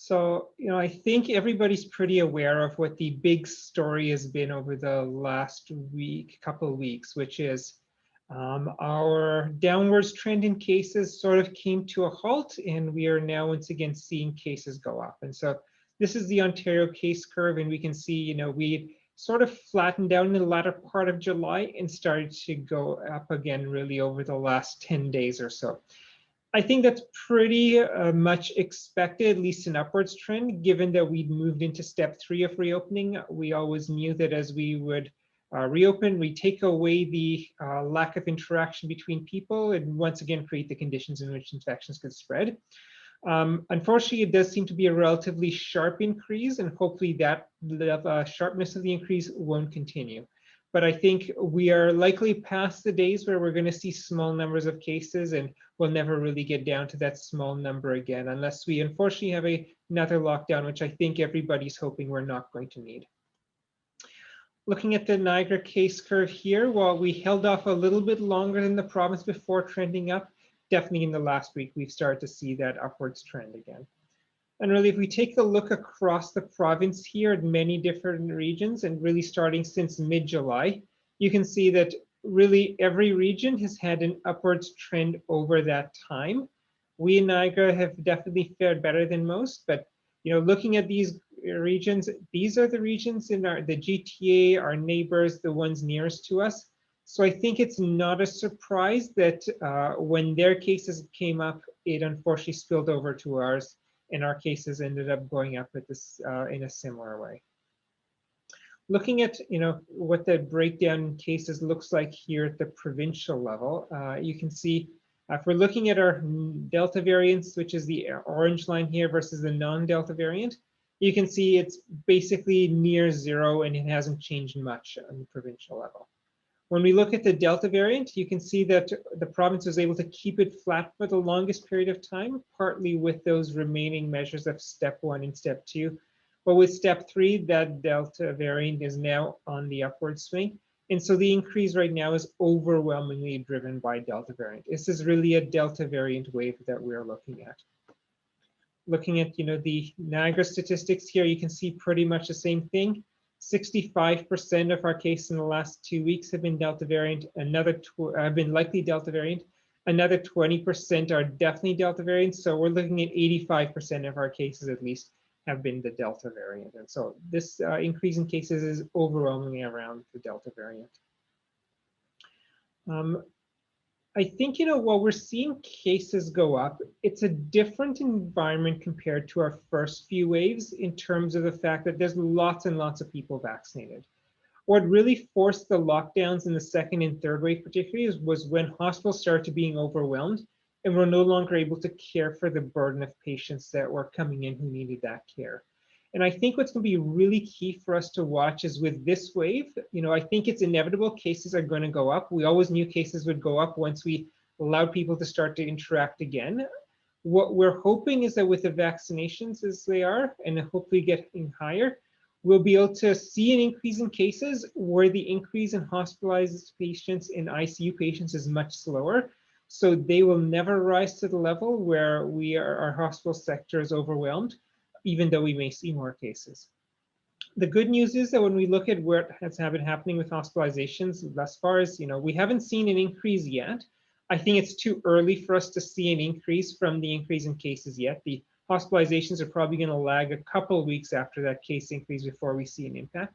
So, I think everybody's pretty aware of what the big story has been over the last couple of weeks, which is our downwards trend in cases sort of came to a halt, and we are now once again seeing cases go up. And so this is the Ontario case curve, and we can see, we sort of flattened down in the latter part of July and started to go up again really over the last 10 days or so. I think that's pretty much expected, at least an upwards trend, given that we'd moved into step 3 of reopening. We always knew that as we would reopen, we take away the lack of interaction between people and once again create the conditions in which infections could spread. Unfortunately, it does seem to be a relatively sharp increase, and hopefully that sharpness of the increase won't continue. But I think we are likely past the days where we're going to see small numbers of cases, and we'll never really get down to that small number again, unless we unfortunately have another lockdown, which I think everybody's hoping we're not going to need. Looking at the Niagara case curve here, while we held off a little bit longer than the province before trending up, definitely in the last week, we've started to see that upwards trend again. And really, if we take a look across the province here at many different regions, and really starting since mid-July, you can see that really every region has had an upwards trend over that time. We in Niagara have definitely fared better than most, but looking at these regions, these are the regions in the GTA, our neighbors, the ones nearest to us. So I think it's not a surprise that when their cases came up, it unfortunately spilled over to ours, and our cases ended up going up at this in a similar way. Looking at what the breakdown in cases looks like here at the provincial level, you can see if we're looking at our Delta variants, which is the orange line here, versus the non-Delta variant, you can see it's basically near zero, and it hasn't changed much on the provincial level. When we look at the Delta variant, you can see that the province was able to keep it flat for the longest period of time, partly with those remaining measures of step 1 and step 2. But with step 3, that Delta variant is now on the upward swing. And so the increase right now is overwhelmingly driven by Delta variant. This is really a Delta variant wave that we're looking at. Looking at the Niagara statistics here, you can see pretty much the same thing. 65% of our cases in the last 2 weeks have been Delta variant, have been likely Delta variant. Another 20% are definitely Delta variant. So we're looking at 85% of our cases at least have been the Delta variant. And so this increase in cases is overwhelmingly around the Delta variant. I think, while we're seeing cases go up, it's a different environment compared to our first few waves in terms of the fact that there's lots and lots of people vaccinated. What really forced the lockdowns in the second and third wave particularly was when hospitals started being overwhelmed and were no longer able to care for the burden of patients that were coming in who needed that care. And I think what's going to be really key for us to watch is with this wave, I think it's inevitable cases are going to go up. We always knew cases would go up once we allowed people to start to interact again. What we're hoping is that with the vaccinations as they are, and hopefully getting higher, we'll be able to see an increase in cases where the increase in hospitalized patients and ICU patients is much slower. So they will never rise to the level where our hospital sector is overwhelmed, even though we may see more cases. The good news is that when we look at what has been happening with hospitalizations thus far is, we haven't seen an increase yet. I think it's too early for us to see an increase from the increase in cases yet. The hospitalizations are probably going to lag a couple of weeks after that case increase before we see an impact.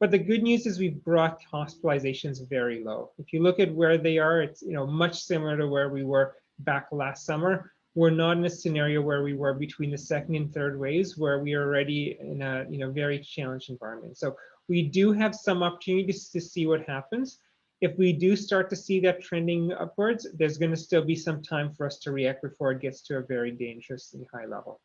But the good news is we've brought hospitalizations very low. If you look at where they are, it's much similar to where we were back last summer. We're not in a scenario where we were between the second and third waves, where we are already in a very challenged environment. So we do have some opportunities to see what happens. If we do start to see that trending upwards, there's going to still be some time for us to react before it gets to a very dangerously high level.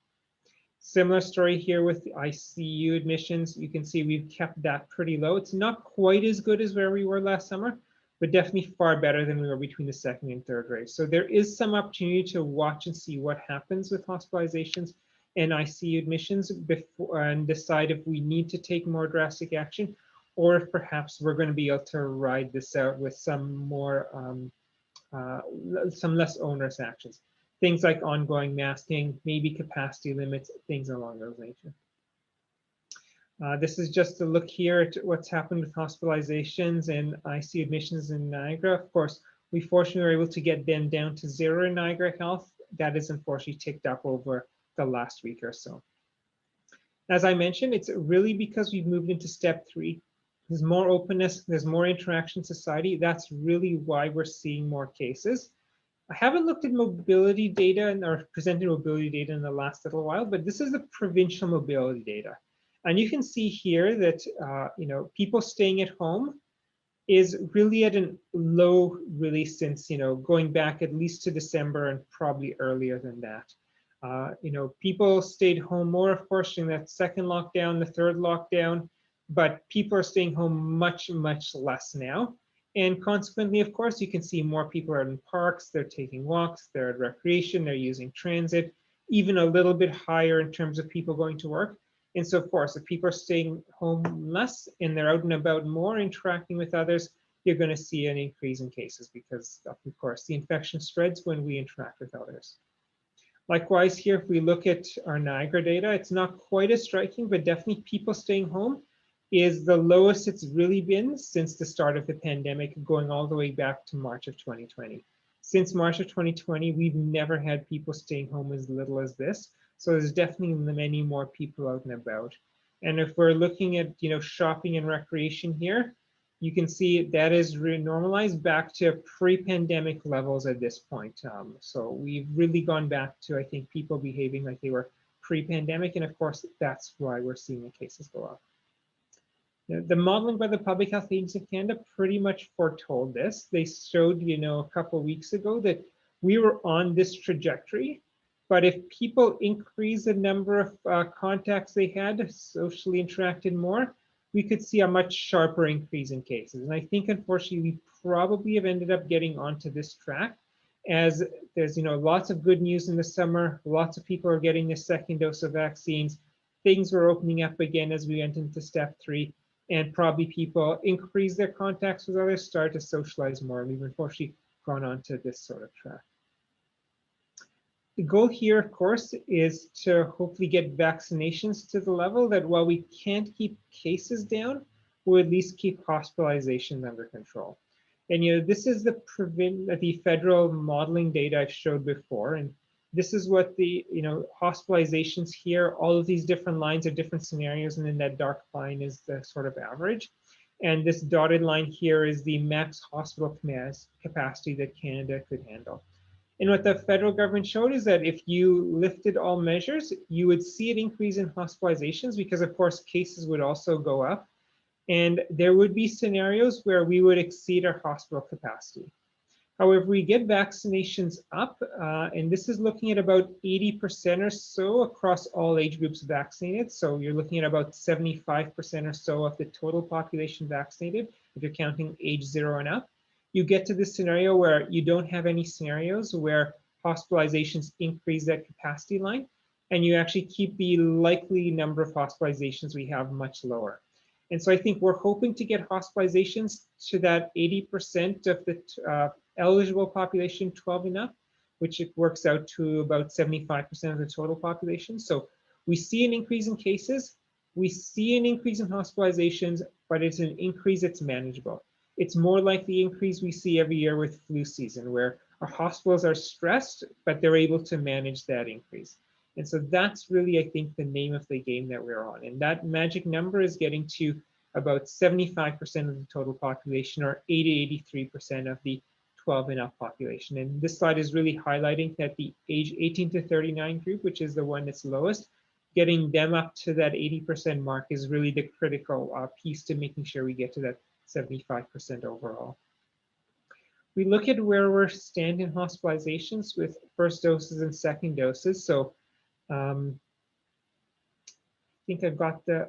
Similar story here with the ICU admissions. You can see we've kept that pretty low. It's not quite as good as where we were last summer, but definitely far better than we were between the second and third wave. So there is some opportunity to watch and see what happens with hospitalizations and ICU admissions before and decide if we need to take more drastic action, or if perhaps we're going to be able to ride this out with some more, some less onerous actions. things like ongoing masking, maybe capacity limits, things along those lines. This is just a look here at what's happened with hospitalizations and ICU admissions in Niagara. Of course, we fortunately were able to get them down to 0 in Niagara Health. That is unfortunately ticked up over the last week or so. As I mentioned, it's really because we've moved into step 3. There's more openness, there's more interaction in society. That's really why we're seeing more cases. I haven't looked at mobility data or presented mobility data in the last little while, but this is the provincial mobility data. And you can see here that people staying at home is really at a low, really, since going back at least to December and probably earlier than that. People stayed home more, of course, in that second lockdown, the third lockdown, but people are staying home much, much less now. And consequently, of course, you can see more people are in parks, they're taking walks, they're at recreation, they're using transit, even a little bit higher in terms of people going to work. And so, of course, if people are staying home less and they're out and about more, interacting with others, you're going to see an increase in cases because, of course, the infection spreads when we interact with others. Likewise, here, if we look at our Niagara data, it's not quite as striking, but definitely people staying home is the lowest it's really been since the start of the pandemic, going all the way back to March of 2020. Since March of 2020, we've never had people staying home as little as this. So there's definitely many more people out and about. And if we're looking at shopping and recreation here, you can see that is normalized back to pre-pandemic levels at this point. So we've really gone back to, I think, people behaving like they were pre-pandemic. And of course, that's why we're seeing the cases go up. The modeling by the Public Health Agency of Canada pretty much foretold this. They showed, a couple of weeks ago that we were on this trajectory. But if people increase the number of contacts they had, socially interacted more, we could see a much sharper increase in cases. And I think, unfortunately, we probably have ended up getting onto this track as there's, lots of good news in the summer. Lots of people are getting the second dose of vaccines. Things were opening up again as we went into step 3. And probably people increase their contacts with others, start to socialize more. We've unfortunately gone on to this sort of track. The goal here, of course, is to hopefully get vaccinations to the level that while we can't keep cases down, we'll at least keep hospitalizations under control. And this is the federal modeling data I've showed before, and this is what the hospitalizations here. All of these different lines are different scenarios, and then that dark line is the sort of average. And this dotted line here is the max hospital capacity that Canada could handle. And what the federal government showed is that if you lifted all measures, you would see an increase in hospitalizations because, of course, cases would also go up. And there would be scenarios where we would exceed our hospital capacity. However, we get vaccinations up, and this is looking at about 80% or so across all age groups vaccinated. So you're looking at about 75% or so of the total population vaccinated, if you're counting age 0 and up. You get to this scenario where you don't have any scenarios where hospitalizations increase that capacity line, and you actually keep the likely number of hospitalizations we have much lower. And so I think we're hoping to get hospitalizations to that 80% of the eligible population 12 and up, which it works out to about 75% of the total population. So we see an increase in cases, we see an increase in hospitalizations, but it's an increase that's manageable. It's more like the increase we see every year with flu season, where our hospitals are stressed, but they're able to manage that increase. And so that's really, I think, the name of the game that we're on. And that magic number is getting to about 75% of the total population, or 83% of the 12 and up population. And this slide is really highlighting that the age 18 to 39 group, which is the one that's lowest, getting them up to that 80% mark is really the critical piece to making sure we get to that 75% overall. We look at where we're standing in hospitalizations with first doses and second doses. So I think I've got the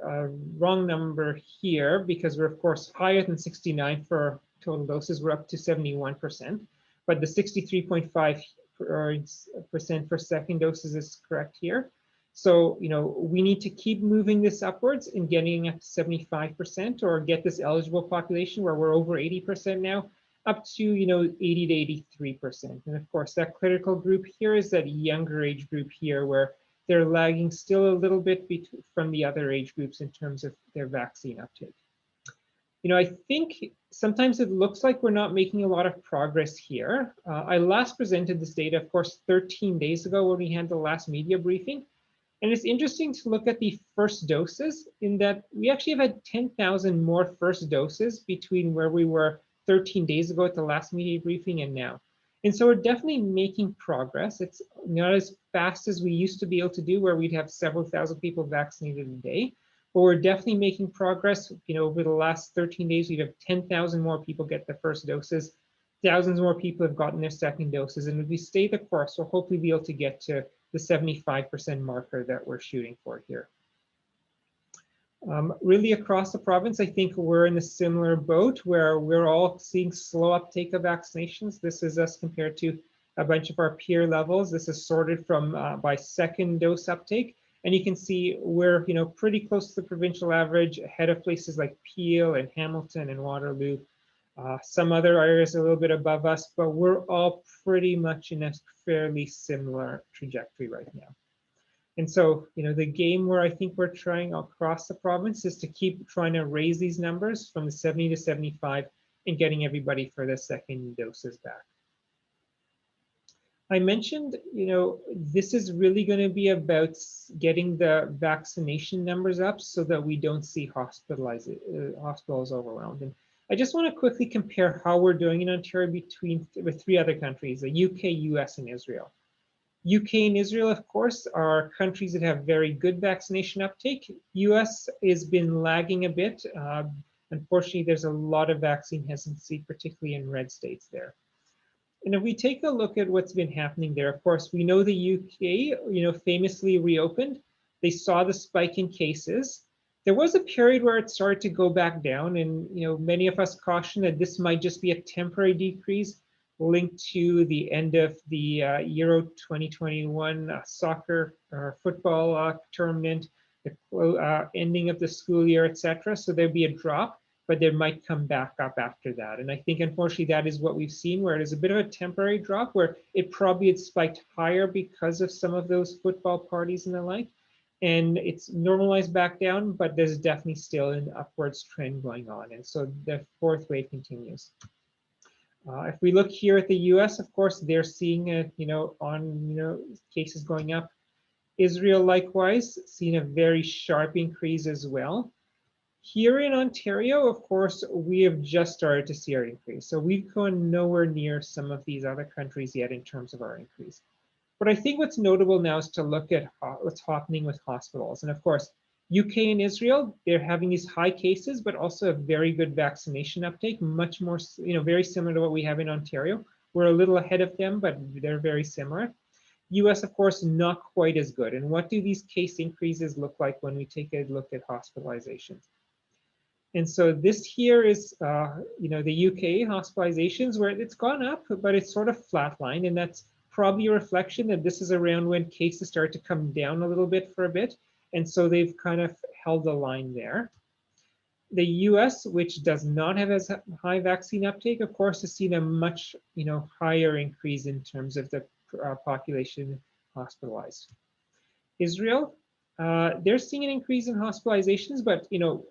wrong number here because we're, of course, higher than 69 for total doses. We're up to 71%, but the 63.5% for second doses is correct here. So, we need to keep moving this upwards and getting up to 75%, or get this eligible population where we're over 80% now. up to 80 to 83%. And of course, that critical group here is that younger age group here, where they're lagging still a little bit from the other age groups in terms of their vaccine uptake. I think sometimes it looks like we're not making a lot of progress here. I last presented this data, of course, 13 days ago when we had the last media briefing. And it's interesting to look at the first doses in that we actually have had 10,000 more first doses between where we were 13 days ago at the last media briefing and now. And so we're definitely making progress. It's not as fast as we used to be able to do, where we'd have several thousand people vaccinated a day. But we're definitely making progress. Over the last 13 days, we'd have 10,000 more people get the first doses. Thousands more people have gotten their second doses. And if we stay the course, we'll hopefully be able to get to the 75% marker that we're shooting for here. Really across the province, I think we're in a similar boat where we're all seeing slow uptake of vaccinations. This is us compared to a bunch of our peer levels. This is sorted from by second dose uptake. And you can see we're pretty close to the provincial average, ahead of places like Peel and Hamilton and Waterloo. Some other areas a little bit above us, but we're all pretty much in a fairly similar trajectory right now. And so, the game where I think we're trying across the province is to keep trying to raise these numbers from the 70 to 75 and getting everybody for the second doses back. I mentioned, this is really going to be about getting the vaccination numbers up so that we don't see hospitals overwhelmed. And I just want to quickly compare how we're doing in Ontario with three other countries, the UK, US, and Israel. UK and Israel, of course, are countries that have very good vaccination uptake. US has been lagging a bit. Unfortunately, there's a lot of vaccine hesitancy, particularly in red states there. And if we take a look at what's been happening there, of course, we know the UK, famously reopened. They saw the spike in cases. There was a period where it started to go back down, and many of us cautioned that this might just be a temporary decrease linked to the end of the Euro 2021 soccer or football tournament, the ending of the school year, etc. So there'd be a drop, but there might come back up after that. And I think, unfortunately, that is what we've seen, where it is a bit of a temporary drop, where it probably had spiked higher because of some of those football parties and the like. And it's normalized back down, but there's definitely still an upwards trend going on. And so the fourth wave continues. If we look here at the US, of course, they're seeing cases going up. Israel, likewise, seen a very sharp increase as well. Here in Ontario, of course, we have just started to see our increase. So we've gone nowhere near some of these other countries yet in terms of our increase. But I think what's notable now is to look at what's happening with hospitals. And of course, UK and Israel, they're having these high cases, but also a very good vaccination uptake, much more, very similar to what we have in Ontario. We're a little ahead of them, but they're very similar. US, of course, not quite as good. And what do these case increases look like when we take a look at hospitalizations? And so this here is, the UK hospitalizations, where it's gone up, but it's sort of flatlined. And that's probably a reflection that this is around when cases start to come down a little bit for a bit. And so they've kind of held the line there. The US, which does not have as high vaccine uptake, of course, has seen a much higher increase in terms of the population hospitalized. Israel, they're seeing an increase in hospitalizations, but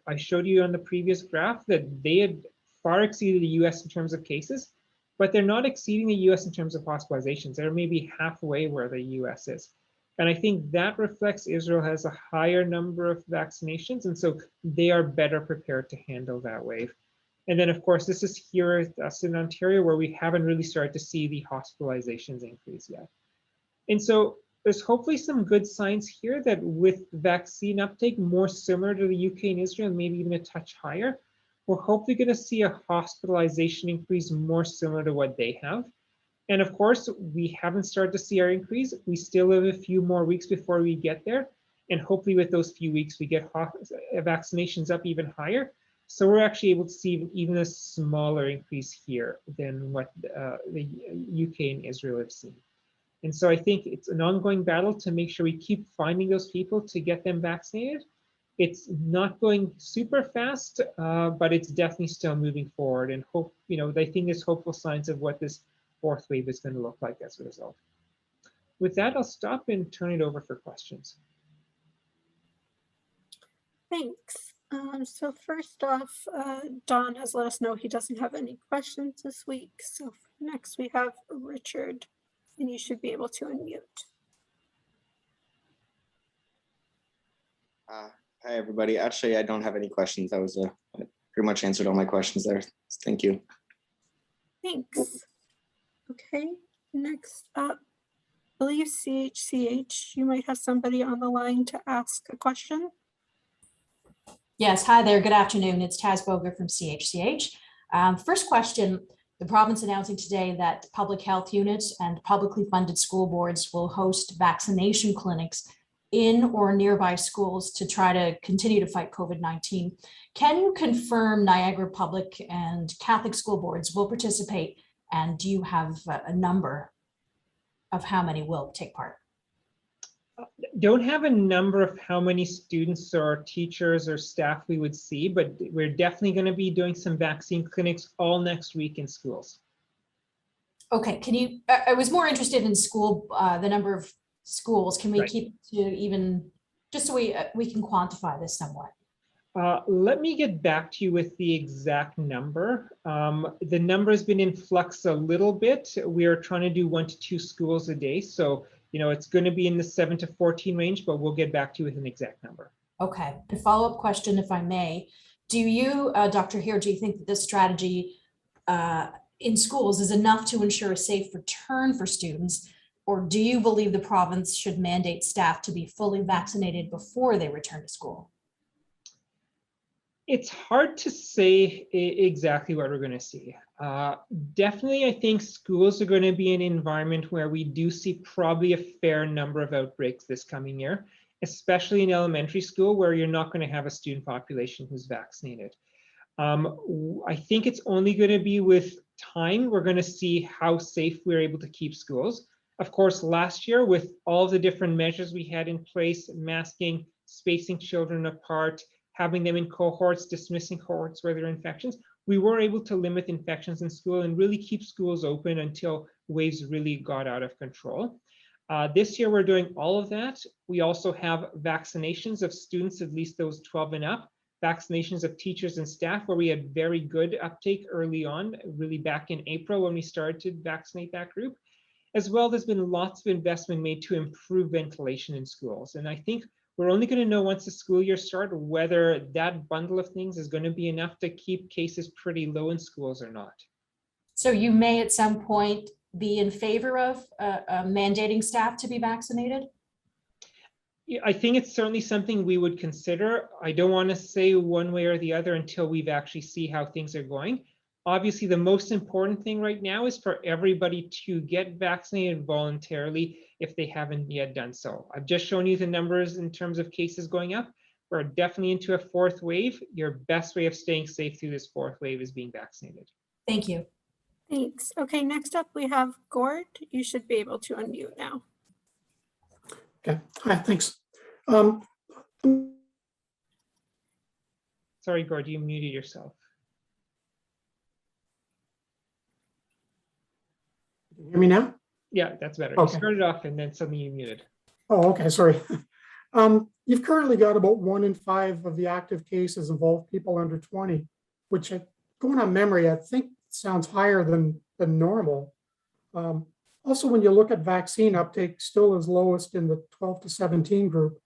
I showed you on the previous graph that they had far exceeded the US in terms of cases, but they're not exceeding the US in terms of hospitalizations. They're maybe halfway where the US is. And I think that reflects Israel has a higher number of vaccinations, and so they are better prepared to handle that wave. And then, of course, this is here at us in Ontario, where we haven't really started to see the hospitalizations increase yet. And so there's hopefully some good signs here that with vaccine uptake more similar to the UK and Israel, maybe even a touch higher, we're hopefully going to see a hospitalization increase more similar to what they have. And of course, we haven't started to see our increase. We still have a few more weeks before we get there. And hopefully with those few weeks, we get vaccinations up even higher. So we're actually able to see even a smaller increase here than what the UK and Israel have seen. And so I think it's an ongoing battle to make sure we keep finding those people to get them vaccinated. It's not going super fast, but it's definitely still moving forward. And hope, I think there's hopeful signs of what this fourth wave is going to look like as a result. With that, I'll stop and turn it over for questions. Thanks. So first off, Don has let us know he doesn't have any questions this week. So next we have Richard, and you should be able to unmute. Hi, everybody. Actually, I don't have any questions. That was I pretty much answered all my questions there. Thank you. Thanks. Okay, next up, I believe CHCH, you might have somebody on the line to ask a question. Yes, hi there. Good afternoon. It's Taz Boger from CHCH. First question, the province announcing today that public health units and publicly funded school boards will host vaccination clinics in or nearby schools to try to continue to fight COVID-19. Can you confirm Niagara public and Catholic school boards will participate? And do you have a number of how many will take part? Don't have a number of how many students or teachers or staff we would see, but we're definitely going to be doing some vaccine clinics all next week in schools. Okay, can you, I was more interested in school, the number of schools. Can we keep to even, just so we can quantify this somewhat? Let me get back to you with the exact number. The number has been in flux a little bit. We are trying to do 1 to 2 schools a day. So, it's going to be in the 7 to 14 range, but we'll get back to you with an exact number. Okay, a follow-up question, if I may. Do you, Dr. Heer, do you think that this strategy in schools is enough to ensure a safe return for students? Or do you believe the province should mandate staff to be fully vaccinated before they return to school? It's hard to say exactly what we're going to see. Definitely, I think schools are going to be an environment where we do see probably a fair number of outbreaks this coming year, especially in elementary school where you're not going to have a student population who's vaccinated. I think it's only going to be with time we're going to see how safe we're able to keep schools. Of course, last year with all the different measures we had in place, masking, spacing children apart, having them in cohorts, dismissing cohorts where there are infections, we were able to limit infections in school and really keep schools open until waves really got out of control. This year, we're doing all of that. We also have vaccinations of students, at least those 12 and up, vaccinations of teachers and staff, where we had very good uptake early on, really back in April when we started to vaccinate that group. As well, there's been lots of investment made to improve ventilation in schools. And I think we're only going to know once the school year starts whether that bundle of things is going to be enough to keep cases pretty low in schools or not. So you may at some point be in favor of mandating staff to be vaccinated? Yeah, I think it's certainly something we would consider. I don't want to say one way or the other until we've actually see how things are going. Obviously, the most important thing right now is for everybody to get vaccinated voluntarily if they haven't yet done so. I've just shown you the numbers in terms of cases going up. We're definitely into a fourth wave. Your best way of staying safe through this fourth wave is being vaccinated. Thank you. Thanks. Okay, next up we have Gord. You should be able to unmute now. Okay, hi, thanks. Sorry, Gord, you muted yourself. Can you hear me now? Yeah, that's better. Okay. You started off and then suddenly you muted. Oh, okay, sorry. You've currently got about 1 in 5 of the active cases involve people under 20, which, going on memory, I think sounds higher than normal. Also, when you look at vaccine uptake, still is lowest in the 12 to 17 group.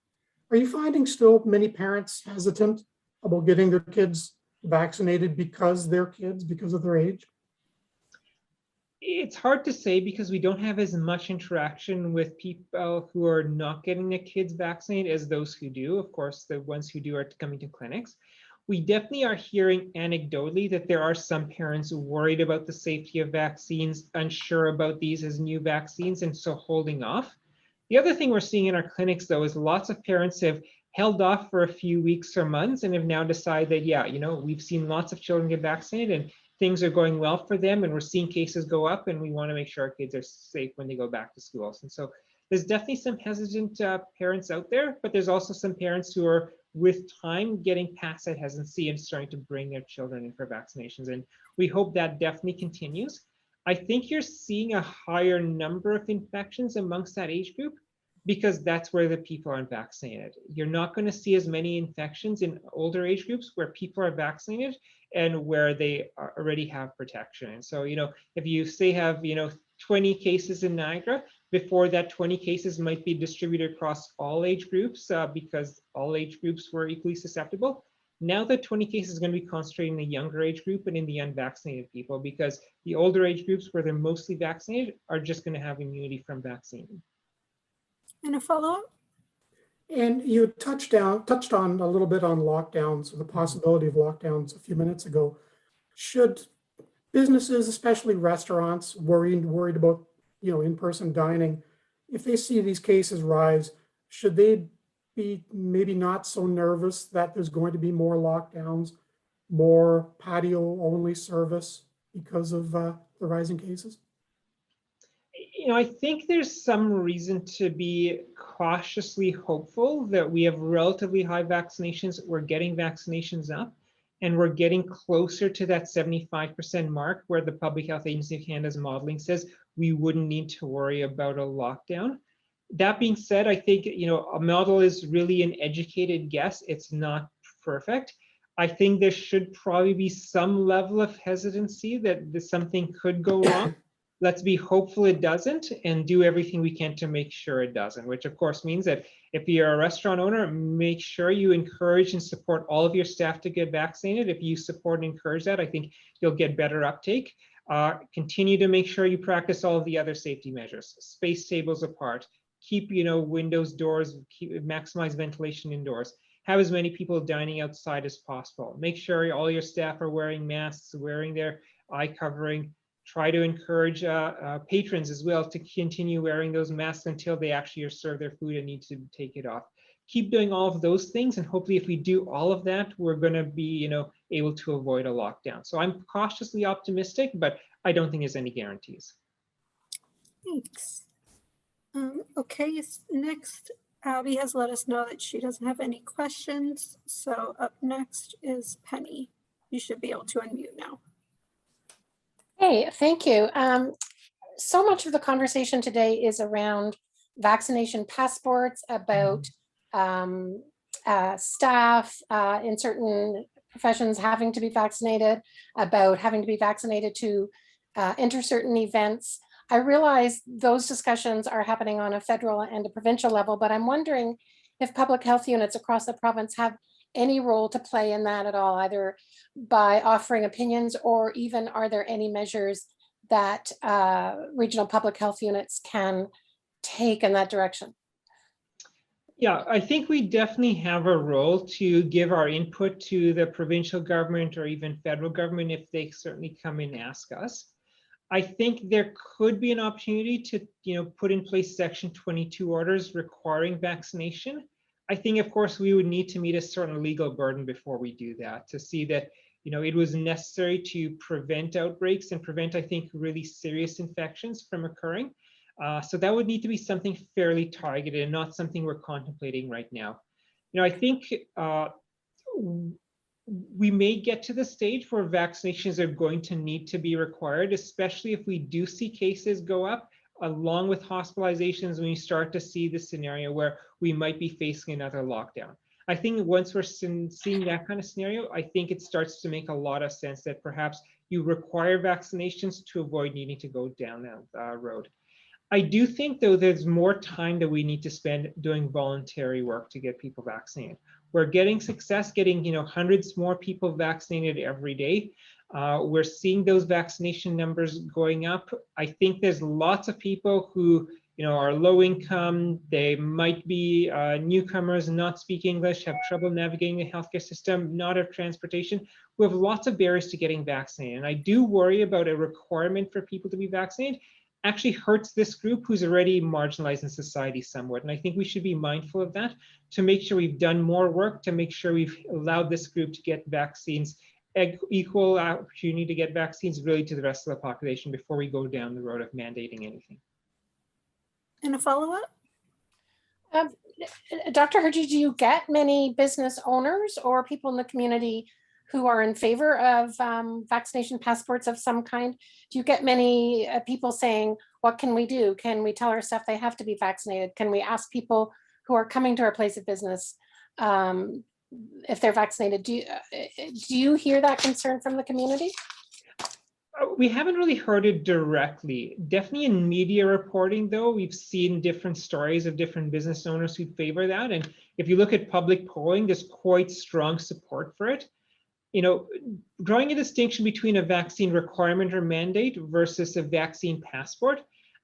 Are you finding still many parents hesitant about getting their kids vaccinated because they're kids, because of their age? It's hard to say because we don't have as much interaction with people who are not getting their kids vaccinated as those who do. Of course, the ones who do are coming to clinics. We definitely are hearing anecdotally that there are some parents worried about the safety of vaccines, unsure about these as new vaccines, and so holding off. The other thing we're seeing in our clinics, though, is lots of parents have held off for a few weeks or months and have now decided that, yeah, we've seen lots of children get vaccinated and things are going well for them and we're seeing cases go up and we want to make sure our kids are safe when they go back to schools. And so there's definitely some hesitant parents out there, but there's also some parents who are with time getting past that hesitancy and starting to bring their children in for vaccinations. And we hope that definitely continues. I think you're seeing a higher number of infections amongst that age group because that's where the people aren't vaccinated. You're not going to see as many infections in older age groups where people are vaccinated and where they already have protection. And so, if you say have, 20 cases in Niagara, before that 20 cases might be distributed across all age groups because all age groups were equally susceptible. Now the 20 cases is going to be concentrated in the younger age group and in the unvaccinated people, because the older age groups where they're mostly vaccinated are just going to have immunity from vaccine. And a follow-up? And you touched on a little bit on lockdowns, the possibility of lockdowns a few minutes ago. Should businesses, especially restaurants, worried about in-person dining, if they see these cases rise, should they be maybe not so nervous that there's going to be more lockdowns, more patio-only service because of the rising cases? I think there's some reason to be cautiously hopeful that we have relatively high vaccinations. We're getting vaccinations up, and we're getting closer to that 75% mark where the Public Health Agency of Canada's modeling says we wouldn't need to worry about a lockdown. That being said, I think a model is really an educated guess. It's not perfect. I think there should probably be some level of hesitancy that something could go wrong. Let's be hopeful it doesn't, and do everything we can to make sure it doesn't, which of course means that if you're a restaurant owner, make sure you encourage and support all of your staff to get vaccinated. If you support and encourage that, I think you'll get better uptake. Continue to make sure you practice all of the other safety measures, space tables apart, keep windows, doors, maximize ventilation indoors, have as many people dining outside as possible. Make sure all your staff are wearing masks, wearing their eye covering. Try to encourage patrons as well to continue wearing those masks until they actually are served their food and need to take it off. Keep doing all of those things, and hopefully if we do all of that, we're going to be able to avoid a lockdown. So I'm cautiously optimistic, but I don't think there's any guarantees. Thanks. Okay, next, Abby has let us know that she doesn't have any questions. So up next is Penny. You should be able to unmute now. Hey, thank you. So much of the conversation today is around vaccination passports, about staff in certain professions having to be vaccinated, about having to be vaccinated to enter certain events. I realize those discussions are happening on a federal and a provincial level, but I'm wondering if public health units across the province have any role to play in that at all, either by offering opinions, or even are there any measures that regional public health units can take in that direction? Yeah, I think we definitely have a role to give our input to the provincial government or even federal government if they certainly come and ask us. I think there could be an opportunity to put in place Section 22 orders requiring vaccination. I think, of course, we would need to meet a certain legal burden before we do that, to see that it was necessary to prevent outbreaks and prevent, I think, really serious infections from occurring. So that would need to be something fairly targeted and not something we're contemplating right now. I think we may get to the stage where vaccinations are going to need to be required, especially if we do see cases go up, along with hospitalizations, when you start to see the scenario where we might be facing another lockdown. I think once we're seeing that kind of scenario, I think it starts to make a lot of sense that perhaps you require vaccinations to avoid needing to go down that road. I do think, though, there's more time that we need to spend doing voluntary work to get people vaccinated. We're getting success, getting hundreds more people vaccinated every day. We're seeing those vaccination numbers going up. I think there's lots of people who are low income. They might be newcomers, not speak English, have trouble navigating the healthcare system, not have transportation. We have lots of barriers to getting vaccinated. And I do worry about a requirement for people to be vaccinated actually hurts this group who's already marginalized in society somewhat. And I think we should be mindful of that, to make sure we've done more work, to make sure we've allowed this group to get vaccines, equal opportunity to get vaccines really to the rest of the population before we go down the road of mandating anything. And a follow-up? Dr. Hergy, do you get many business owners or people in the community who are in favor of vaccination passports of some kind? Do you get many people saying, what can we do? Can we tell our staff they have to be vaccinated? Can we ask people who are coming to our place of business if they're vaccinated? Do you hear that concern from the community? We haven't really heard it directly. Definitely in media reporting, though, we've seen different stories of different business owners who favor that. And if you look at public polling, there's quite strong support for it. You know, drawing a distinction between a vaccine requirement or mandate versus a vaccine passport,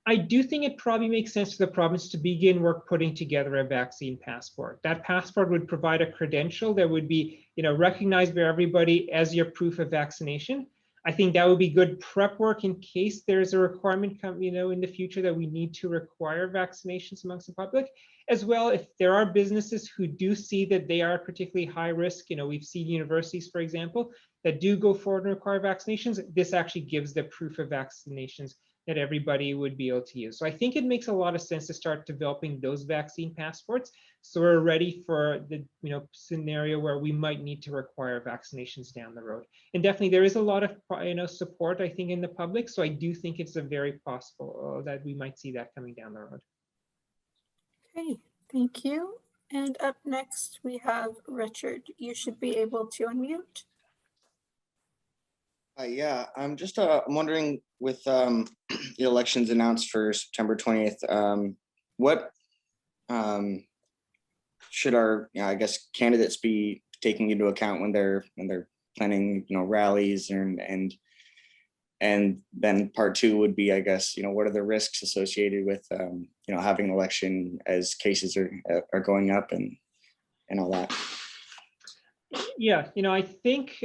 I do think it probably makes sense for the province to begin work putting together a vaccine passport. That passport would provide a credential that would be, you know, recognized by everybody as your proof of vaccination. I think that would be good prep work in case there's a requirement come, you know, in the future that we need to require vaccinations amongst the public. As well, if there are businesses who do see that they are particularly high risk, you know, we've seen universities, for example, that do go forward and require vaccinations, this actually gives the proof of vaccinations that everybody would be able to use. So I think it makes a lot of sense to start developing those vaccine passports, so we're ready for the, you know, scenario where we might need to require vaccinations down the road. And definitely there is a lot of, you know, support, I think, in the public. So I do think it's a very possible that we might see that coming down the road. Okay, thank you. And up next we have Richard. You should be able to unmute. Yeah, I'm just I'm wondering with the elections announced for September 20th, what should our, I guess, candidates be taking into account when they're planning, you know, rallies and then part two would be, I guess, you know, what are the risks associated with you know, having an election as cases are going up and all that? Yeah, you know, I think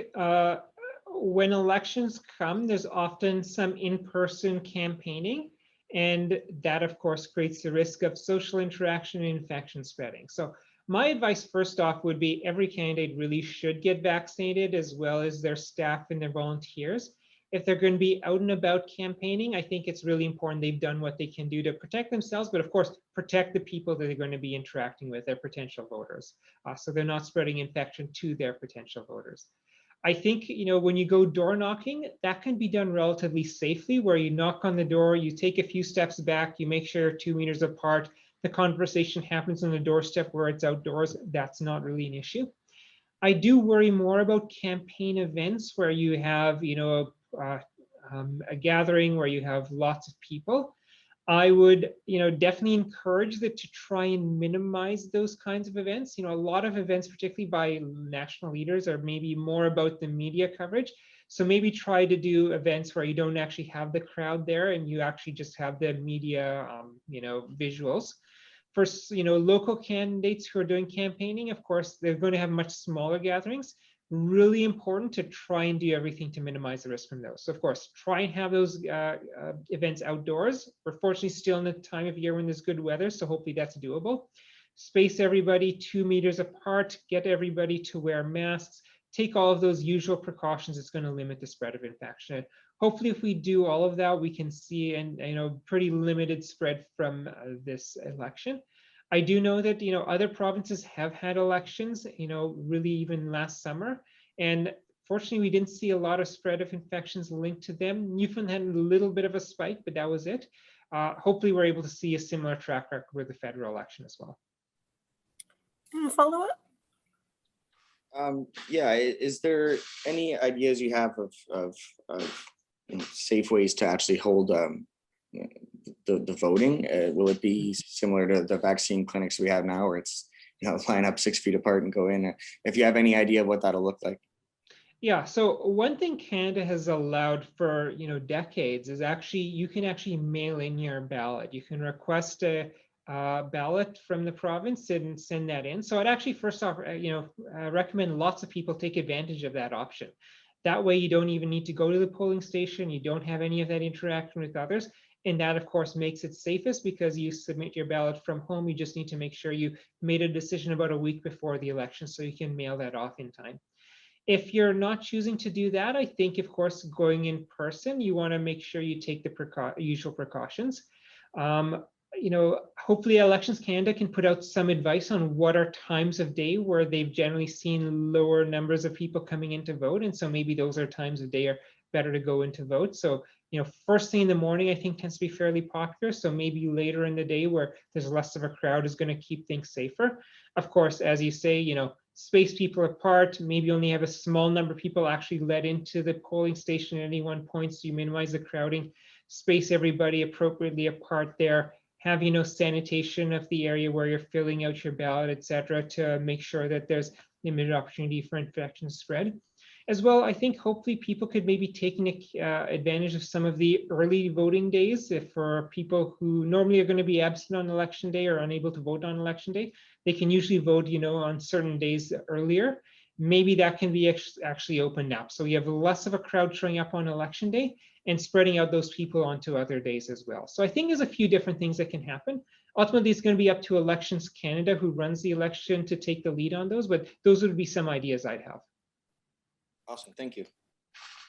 when elections come, there's often some in-person campaigning, and that of course creates the risk of social interaction and infection spreading. So my advice first off would be every candidate really should get vaccinated, as well as their staff and their volunteers. If they're going to be out and about campaigning, I think it's really important they've done what they can do to protect themselves, but of course, protect the people that they're going to be interacting with, their potential voters, so they're not spreading infection to their potential voters. I think, you know, when you go door knocking, that can be done relatively safely, where you knock on the door, you take a few steps back, you make sure you're 2 meters apart, the conversation happens on the doorstep where it's outdoors. That's not really an issue. I do worry more about campaign events where you have, you know, a gathering where you have lots of people. I would, you know, definitely encourage that to try and minimize those kinds of events. You know, a lot of events, particularly by national leaders, are maybe more about the media coverage. So maybe try to do events where you don't actually have the crowd there and you actually just have the media, you know, visuals. For, you know, local candidates who are doing campaigning, of course, they're going to have much smaller gatherings. Really important to try and do everything to minimize the risk from those. So of course, try and have those events outdoors. We're fortunately still in the time of year when there's good weather, so hopefully that's doable. Space everybody 2 meters apart, get everybody to wear masks, take all of those usual precautions. It's going to limit the spread of infection. Hopefully, if we do all of that, we can see and, you know, pretty limited spread from this election. I do know that, you know, other provinces have had elections, you know, really even last summer. And fortunately, we didn't see a lot of spread of infections linked to them. Newfoundland had a little bit of a spike, but that was it. Hopefully, we're able to see a similar track record with the federal election as well. And a follow-up? Yeah, is there any ideas you have of you know, safe ways to actually hold the voting? Will it be similar to the vaccine clinics we have now, where it's, you know, line up 6 feet apart and go in? If you have any idea of what that'll look like. Yeah, so one thing Canada has allowed for, you know, decades is actually you can actually mail in your ballot. You can request a ballot from the province and send that in. So I'd actually first off, you know, recommend lots of people take advantage of that option. That way you don't even need to go to the polling station. You don't have any of that interaction with others. And that, of course, makes it safest because you submit your ballot from home. You just need to make sure you made a decision about a week before the election so you can mail that off in time. If you're not choosing to do that, I think, of course, going in person, you want to make sure you take the usual precautions. You know, hopefully Elections Canada can put out some advice on what are times of day where they've generally seen lower numbers of people coming in to vote. And so maybe those are times of day are better to go into vote. So, first thing in the morning, I think tends to be fairly popular. So maybe later in the day where there's less of a crowd is going to keep things safer. Of course, as you say, space people apart, maybe only have a small number of people actually let into the polling station at any one point. So you minimize the crowding, space everybody appropriately apart there. Have, sanitation of the area where you're filling out your ballot, et cetera, to make sure that there's limited opportunity for infection spread. As well, I think hopefully people could maybe taking advantage of some of the early voting days. If for people who normally are going to be absent on election day or unable to vote on election day, they can usually vote, on certain days earlier. Maybe that can be actually opened up. So you have less of a crowd showing up on election day and spreading out those people onto other days as well. So I think there's a few different things that can happen. Ultimately, it's going to be up to Elections Canada, who runs the election, to take the lead on those, but those would be some ideas I'd have. Awesome, thank you.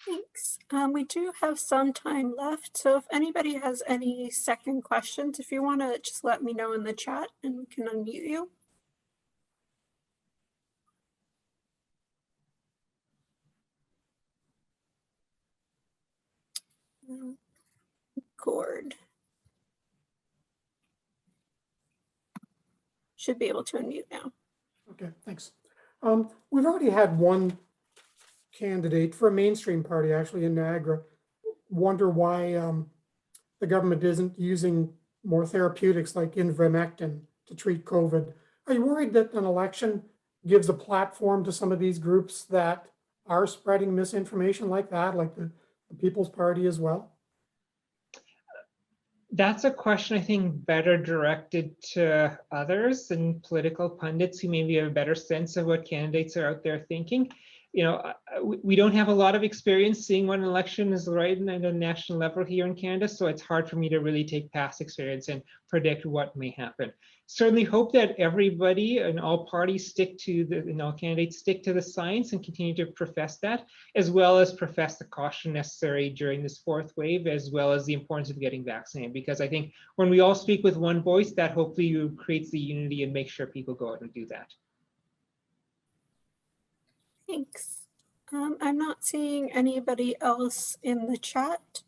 Thanks. We do have some time left. So if anybody has any second questions, if you want to just let me know in the chat and we can unmute you. Record. Should be able to unmute now. Okay, thanks. We've already had one candidate for a mainstream party actually in Niagara wonder why the government isn't using more therapeutics like ivermectin to treat COVID. Are you worried that an election gives a platform to some of these groups that are spreading misinformation like that, like the People's Party as well? That's a question I think better directed to others and political pundits who maybe have a better sense of what candidates are out there thinking. We don't have a lot of experience seeing what an election is right at a national level here in Canada, so it's hard for me to really take past experience and predict what may happen. Certainly hope that everybody and all parties stick to all candidates stick to the science and continue to profess that, as well as profess the caution necessary during this fourth wave, as well as the importance of getting vaccinated. Because I think when we all speak with one voice, that hopefully creates the unity and make sure people go out and do that. Thanks. I'm not seeing anybody else in the chat.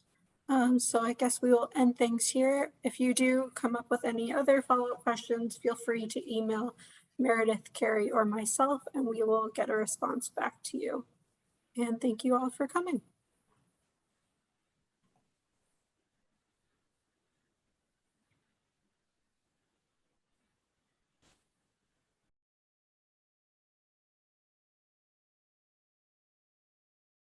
So I guess we will end things here. If you do come up with any other follow-up questions, feel free to email Meredith, Carrie, or myself, and we will get a response back to you. And thank you all for coming.